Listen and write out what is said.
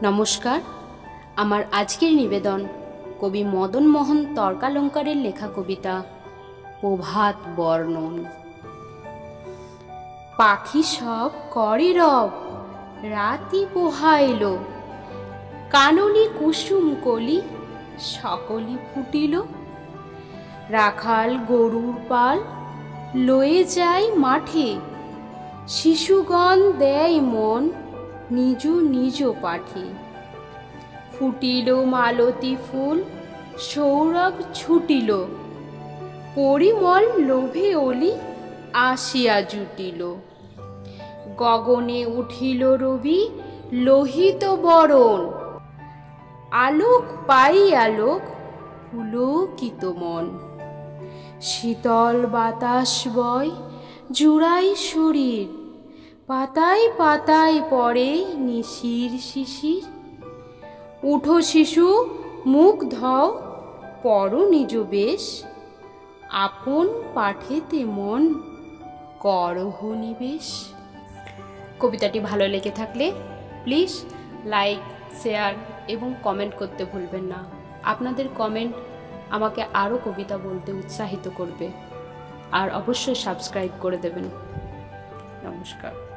নমস্কার, আমার আজকের নিবেদন কবি মদন মোহন তর্কালঙ্কারের লেখা কবিতা প্রভাত বর্ণন। পাখি সব করে রব, রাতি পোহাইল, কাননি কুসুম কলি সকলি ফুটিল। রাখাল গরুর পাল লয়ে যায় মাঠে, শিশুগণ দেয় মন নিজ নিজ পাঠে। ফুটিল মালতী ফুল সৌরভ ছুটিল, পরিমল লোভে অলি আসিয়া জুটিল। গগনে উঠিল রবি লোহিত বরণ, আলোক পাই আলোক পুলকিত মন। শীতল বাতাস বয় জুড়াই শরীর, পাতায় পাতায় পড়ে নিশির শিশির। উঠো শিশু মুখ ধও পড়ো নিজ বেশ, আপন পাঠেতে মন করহ নিবেশ। কবিতাটি ভালো লেগে থাকলে প্লিজ লাইক, শেয়ার এবং কমেন্ট করতে ভুলবেন না। আপনাদের কমেন্ট আমাকে আরও কবিতা বলতে উৎসাহিত করবে। আর অবশ্যই সাবস্ক্রাইব করে দেবেন। নমস্কার।